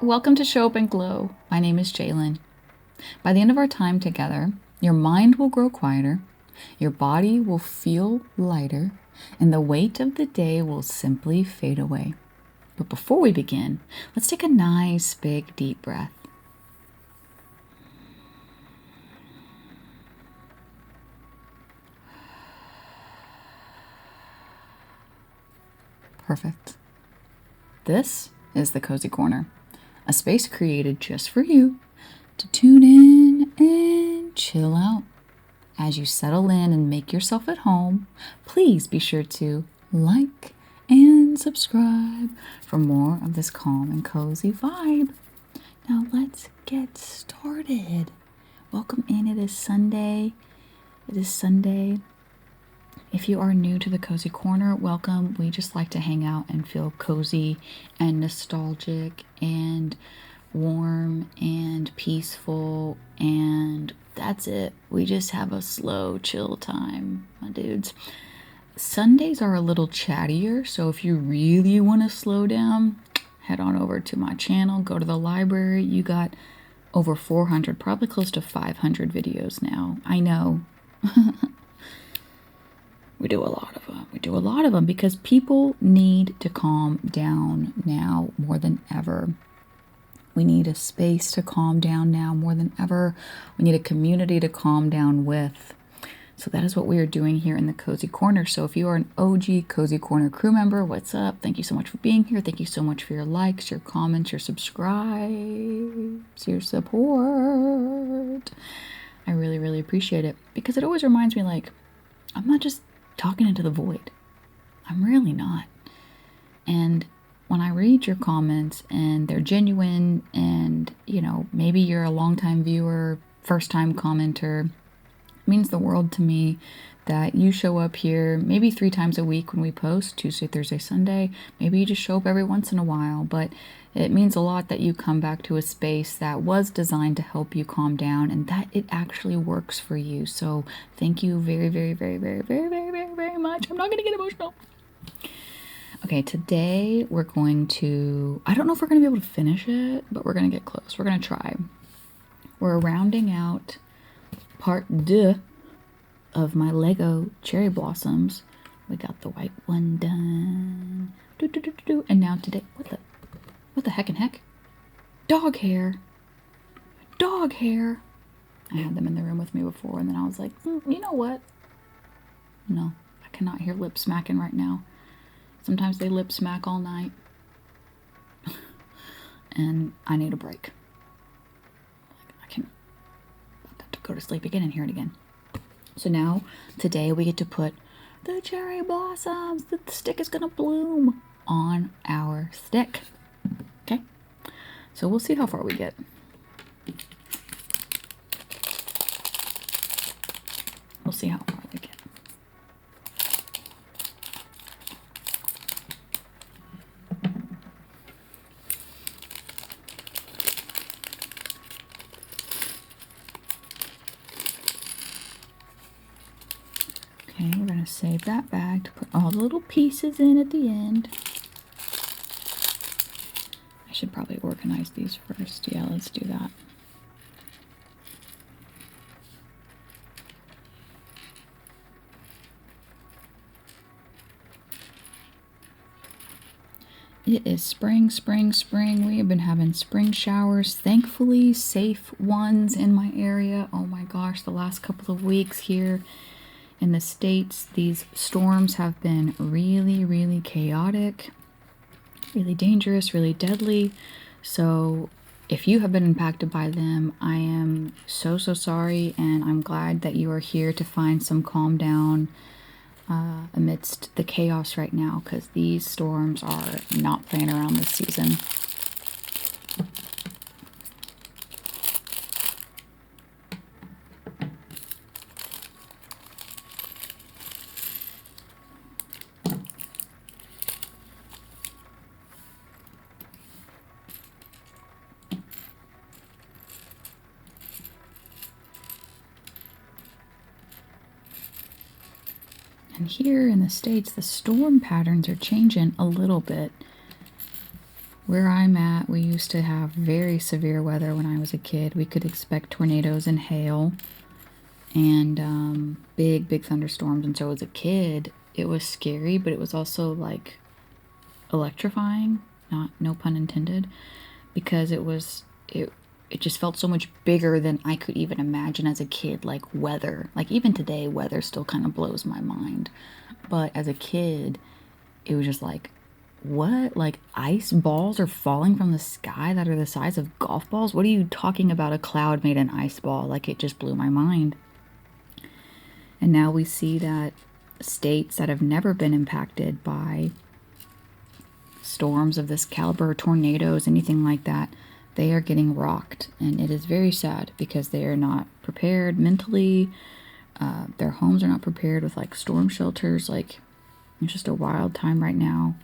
Welcome to Show Up and Glow. My name is Jalen. By the end of our time together, your mind will grow quieter, your body will feel lighter, and the weight of the day will simply fade away. But before we begin, let's take a nice, big, deep breath. Perfect. This is the Cozy Corner, a space created just for you to tune in and chill out. As you settle in and make yourself at home, please be sure to like and subscribe for more of this calm and cozy vibe. Now let's get started. Welcome in. It is Sunday. If you are new to the Cozy Corner, welcome. We just like to hang out and feel cozy and nostalgic and warm and peaceful, and that's it. We just have a slow, chill time, my dudes. Sundays are a little chattier, so if you really want to slow down, head on over to my channel, go to the library. You got over 400, probably close to 500 videos now. I know. We do a lot of them because people need to calm down now more than ever. We need a space to calm down now more than ever. We need a community to calm down with. So that is what we are doing here in the Cozy Corner. So if you are an OG Cozy Corner crew member, what's up? Thank you so much for being here. Thank you so much for your likes, your comments, your subscribes, your support. I really, really appreciate it because it always reminds me, like, I'm not just talking into the void. I'm really not. And when I read your comments and they're genuine and, maybe you're a longtime viewer, first time commenter, it means the world to me that you show up here maybe 3 times a week when we post, Tuesday, Thursday, Sunday. Maybe you just show up every once in a while, but it means a lot that you come back to a space that was designed to help you calm down and that it actually works for you. So thank you very, very, very, very, very, very, very, very much. I'm not going to get emotional. Okay, today we're going to, I don't know if we're going to be able to finish it, but we're going to get close. We're going to try. We're rounding out part 2 of my Lego cherry blossoms. We got the white one done. And now today, what the heck and heck? Dog hair. I had them in the room with me before, and then I was like, you know what? No, I cannot hear lip smacking right now. Sometimes they lip smack all night. And I need a break. I can't have to go to sleep again and hear it again. So now, today we get to put the cherry blossoms. The stick is going to bloom on our stick. Okay? So we'll see how far we get. We'll see how far we get. Okay, we're going to save that bag to put all the little pieces in at the end. I should probably organize these first. Yeah, let's do that. It is spring. We have been having spring showers. Thankfully, safe ones in my area. Oh my gosh, the last couple of weeks here in the States, these storms have been really, really chaotic, really dangerous, really deadly. So if you have been impacted by them, I am so sorry, and I'm glad that you are here to find some calm down amidst the chaos right now, because these storms are not playing around this season. And here in the States, the storm patterns are changing a little bit. Where I'm at, we used to have very severe weather when I was a kid. We could expect tornadoes and hail and big, big thunderstorms. And so as a kid, it was scary, but it was also like electrifying, not no pun intended, because it just felt so much bigger than I could even imagine as a kid. Like weather, like even today, weather still kind of blows my mind. But as a kid, it was just like, what? Like ice balls are falling from the sky that are the size of golf balls? What are you talking about? A cloud made an ice ball? Like it just blew my mind. And now we see that states that have never been impacted by storms of this caliber, tornadoes, anything like that, they are getting rocked. And it is very sad because they are not prepared mentally. Their homes are not prepared with like storm shelters. Like it's just a wild time right now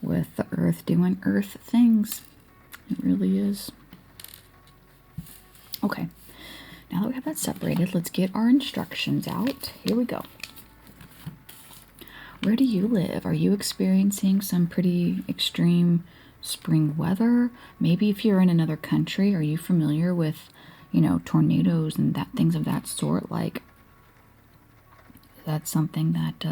with the earth doing earth things. It really is. Okay, now that we have that separated, let's get our instructions out. Here we go. Where do you live? Are you experiencing some pretty extreme spring weather? Maybe if you're in another country, are you familiar with, tornadoes and that things of that sort? Like, that's something that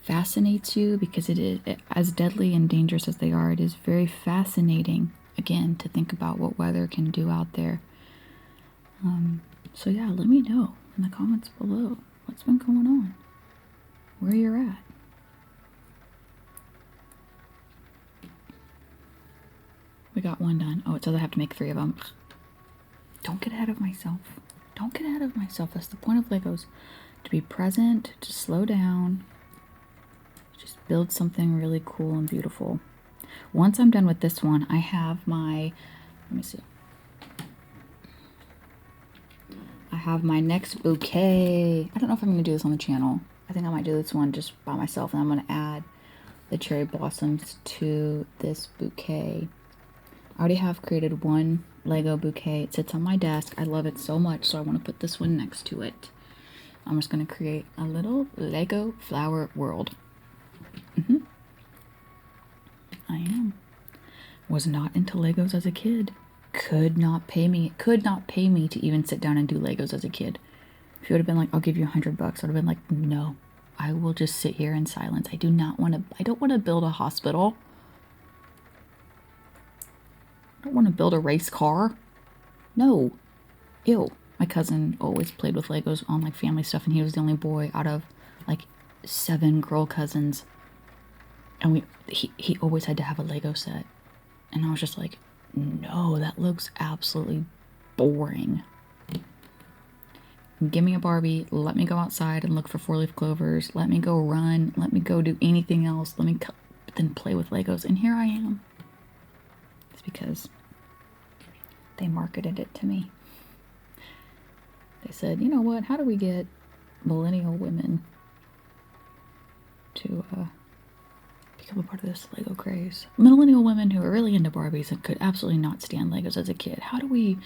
fascinates you, because it is, as deadly and dangerous as they are, it is very fascinating, again, to think about what weather can do out there. So yeah, let me know in the comments below what's been going on, where you're at. We got one done. Oh, it says I have to make 3 of them. Don't get ahead of myself. Don't get ahead of myself. That's the point of Legos. To be present, to slow down, just build something really cool and beautiful. Once I'm done with this one, I have my, let me see. I have my next bouquet. I don't know if I'm going to do this on the channel. I think I might do this one just by myself, and I'm going to add the cherry blossoms to this bouquet. I already have created one Lego bouquet. It sits on my desk. I love it so much, so I want to put this one next to it. I'm just going to create a little Lego flower world. I am. Was not into Legos as a kid. Could not pay me to even sit down and do Legos as a kid. If you would have been like, I'll give you $100, I would have been like, no, I will just sit here in silence. I don't want to build a hospital. I don't want to build a race car. No. Ew. My cousin always played with Legos on like family stuff, and he was the only boy out of like 7 girl cousins. And he always had to have a Lego set. And I was just like, no, that looks absolutely boring. Give me a Barbie. Let me go outside and look for 4-leaf clovers. Let me go run. Let me go do anything else. Let me then play with Legos. And here I am. It's because they marketed it to me. They said, you know what? How do we get millennial women to become a part of this Lego craze? Millennial women who are really into Barbies and could absolutely not stand Legos as a kid. How do we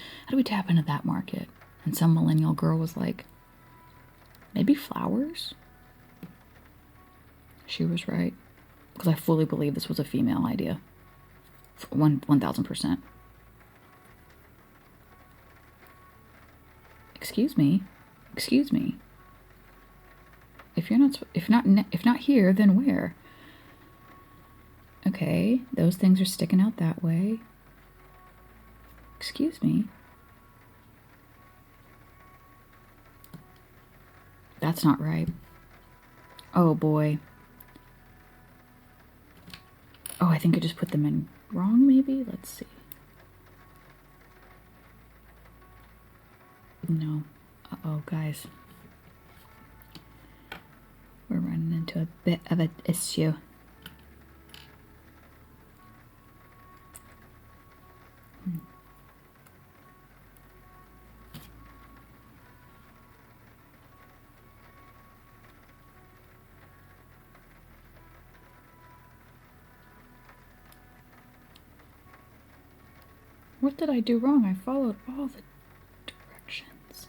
tap into that market? And some millennial girl was like, maybe flowers? She was right. Because I fully believe this was a female idea. 1000%. Excuse me. If not here, then where? Okay, those things are sticking out that way. Excuse me. That's not right. Oh boy. Oh, I think I just put them in wrong, maybe? Let's see. No. Uh-oh, guys. We're running into a bit of an issue. What did I do wrong? I followed all the directions.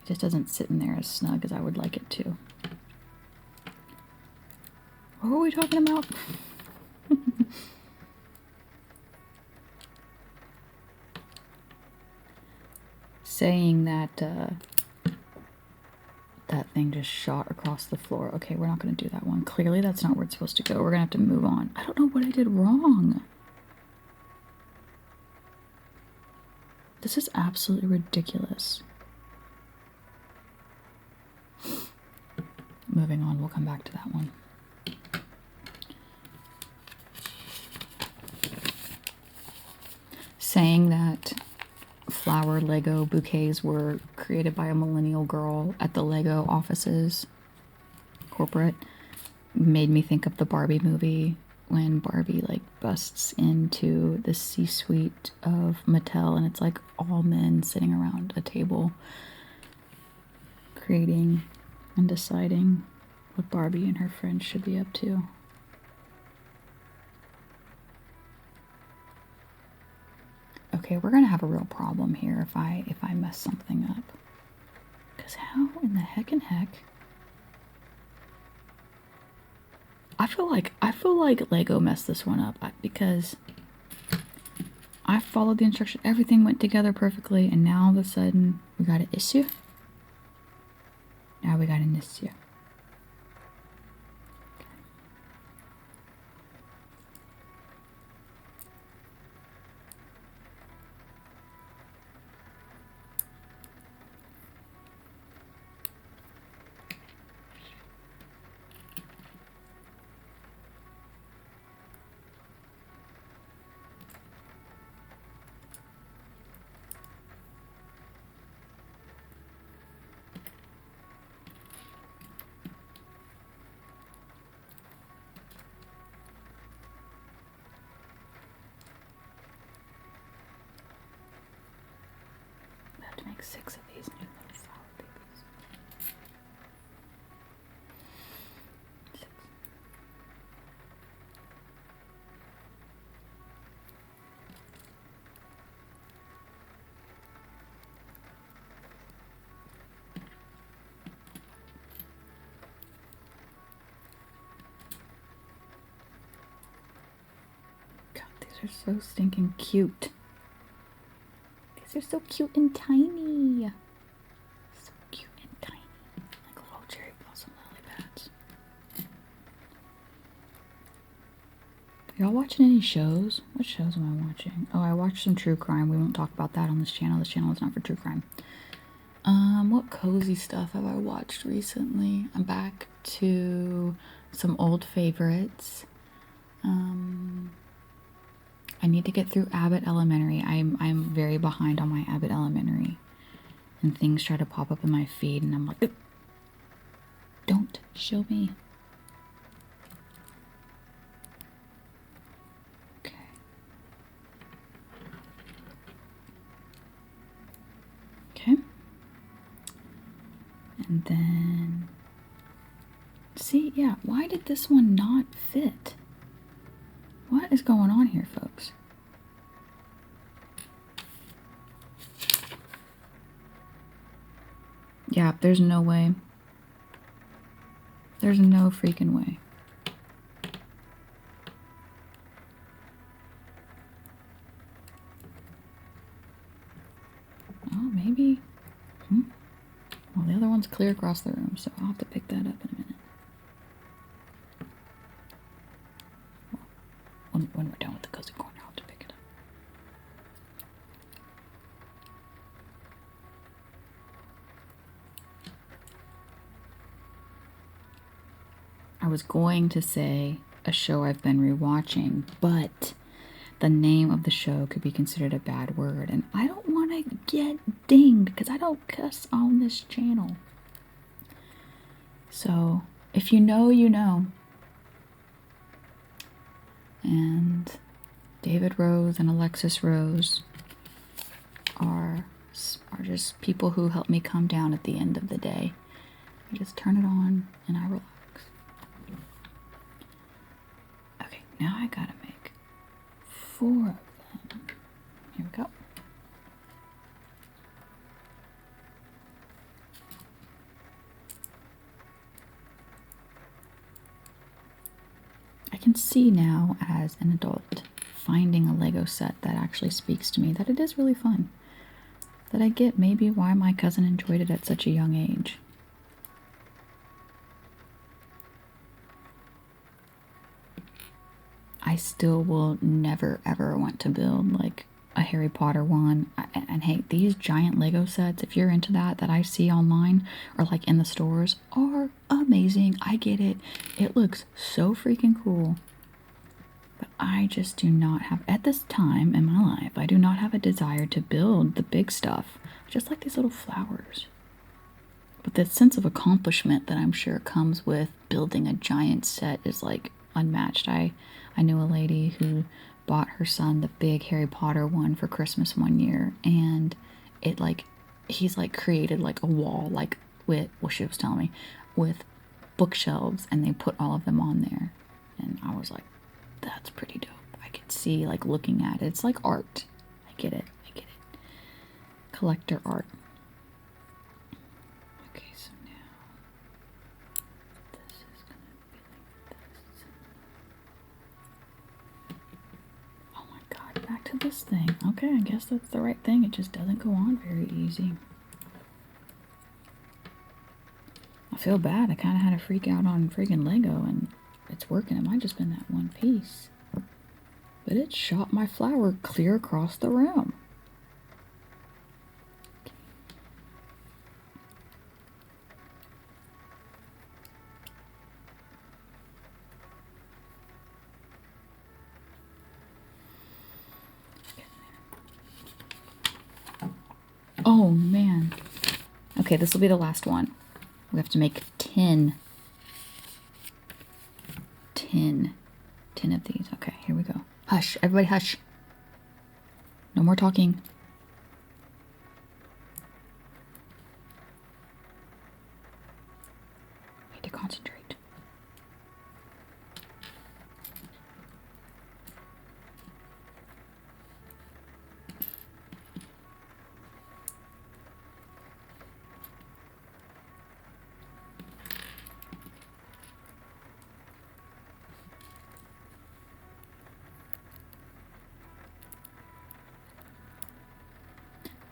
just doesn't sit in there as snug as I would like it to. What were we talking about? Saying that that thing just shot across the floor. Okay, we're not going to do that one. Clearly that's not where it's supposed to go. We're going to have to move on. I don't know what I did wrong. This is absolutely ridiculous. Moving on, we'll come back to that one. Saying that flower Lego bouquets were created by a millennial girl at the Lego offices, corporate, made me think of the Barbie movie when Barbie like busts into the C-suite of Mattel and it's like all men sitting around a table creating and deciding what Barbie and her friends should be up to. Okay, we're gonna have a real problem here if I mess something up. Cause how in the heck I feel like Lego messed this one up because I followed the instruction, everything went together perfectly, and now all of a sudden we got an issue. Now we got an issue. Make 6 of these new little flower babies. 6. God, these are so stinking cute. They're so cute and tiny. So cute and tiny. Like little cherry blossom lily pads. Y'all watching any shows? What shows am I watching? Oh, I watched some true crime. We won't talk about that on this channel. This channel is not for true crime. What cozy stuff have I watched recently? I'm back to some old favorites. I need to get through Abbott Elementary. I'm very behind on my Abbott Elementary. And things try to pop up in my feed and I'm like, don't show me. Okay. Okay. And then, see, yeah, why did this one not fit? What is going on here, folks? Yeah, there's no way. There's no freaking way. Oh, maybe. Well, the other one's clear across the room, so I'll have to pick that up in a minute. When we're done with the cozy corner, I'll have to pick it up. I was going to say a show I've been rewatching, but the name of the show could be considered a bad word, and I don't want to get dinged because I don't cuss on this channel. So, if you know, you know. And David Rose and Alexis Rose are just people who help me calm down at the end of the day. I just turn it on and I relax. Okay, now I gotta make 4 of them. Here we go. see now as an adult, finding a Lego set that actually speaks to me, that it is really fun. That I get maybe why my cousin enjoyed it at such a young age. I still will never ever want to build like a Harry Potter one. And hey, these giant Lego sets, if you're into that I see online or like in the stores, are amazing. I get it. It looks so freaking cool. But I just do not have, at this time in my life, I do not have a desire to build the big stuff. I just like these little flowers. But the sense of accomplishment that I'm sure comes with building a giant set is like unmatched. I knew a lady who bought her son the big Harry Potter one for Christmas one year, and it like, he's like created like a wall like with, well, she was telling me, with bookshelves, and they put all of them on there. And I was like, that's pretty dope. I could see like looking at it. It's like art. I get it. I get it. Collector art. Okay, so now this is gonna be like this. Oh my god, back to this thing. Okay, I guess that's the right thing. It just doesn't go on very easy. I feel bad. I kind of had a freak out on friggin' Lego, and it's working. It might just been that one piece. But it shot my flower clear across the room. Oh man. Okay, this will be the last one. We have to make 10 of these. Okay, here we go. Hush, everybody hush. No more talking. I need to concentrate.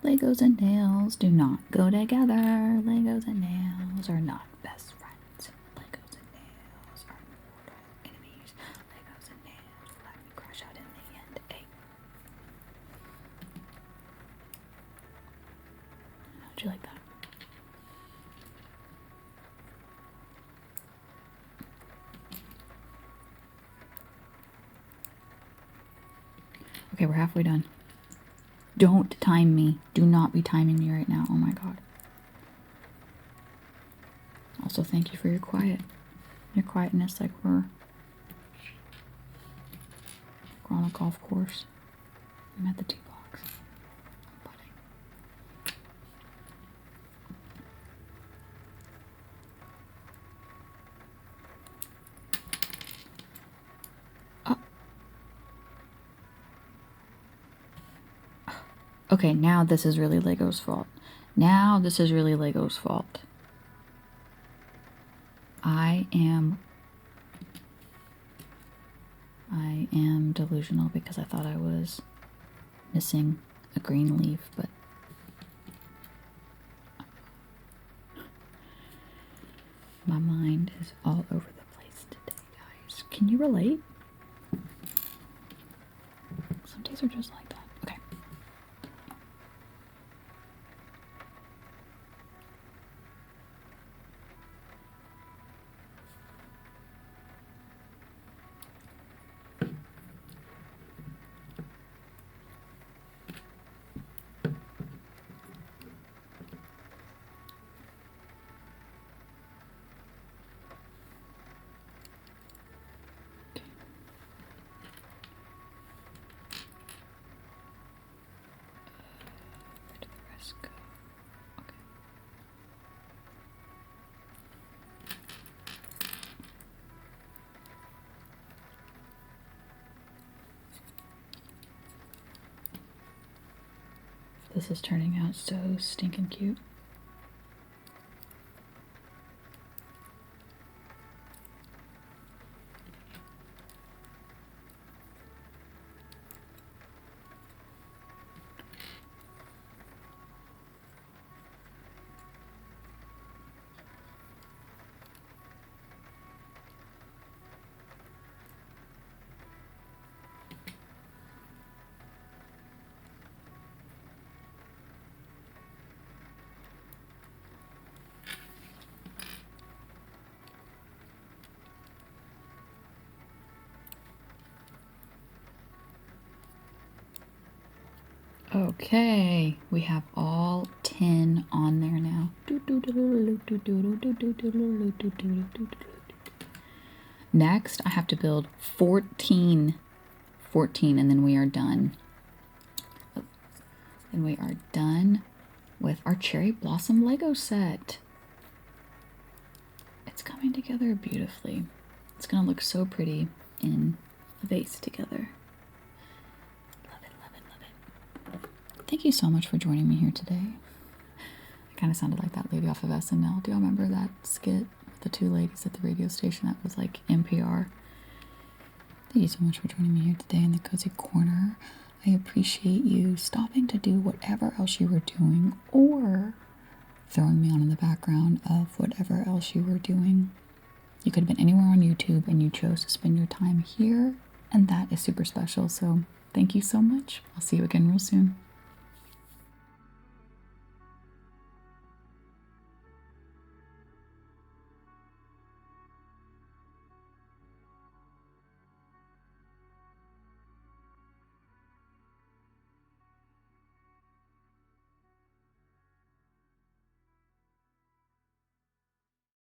Legos and nails do not go together. Legos and nails are not best friends. Legos and nails are mortal enemies. Legos and nails will let me crash out in the end. Hey. How'd you like that? Okay, we're halfway done. Don't time me. Do not be timing me right now. Oh my god. Also, thank you for your quietness, like we're on a golf course. I'm at the tee box. I'm putting. Okay, now this is really Lego's fault. Now this is really Lego's fault. I am delusional because I thought I was missing a green leaf, but my mind is all over the place today, guys. Can you relate? Some days are just like that. Okay. This is turning out so stinking cute. Okay, we have all 10 on there now. Next, I have to build 14, and then we are done. And we are done with our cherry blossom Lego set. It's coming together beautifully. It's gonna look so pretty in a vase together. Love it, love it, love it. Thank you so much for joining me here today. I kind of sounded like that lady off of SNL. Do y'all remember that skit with the two ladies at the radio station that was like NPR? Thank you so much for joining me here today in the Cozy Corner. I appreciate you stopping to do whatever else you were doing, or throwing me on in the background of whatever else you were doing. You could have been anywhere on YouTube and you chose to spend your time here, and that is super special. So thank you so much. I'll see you again real soon.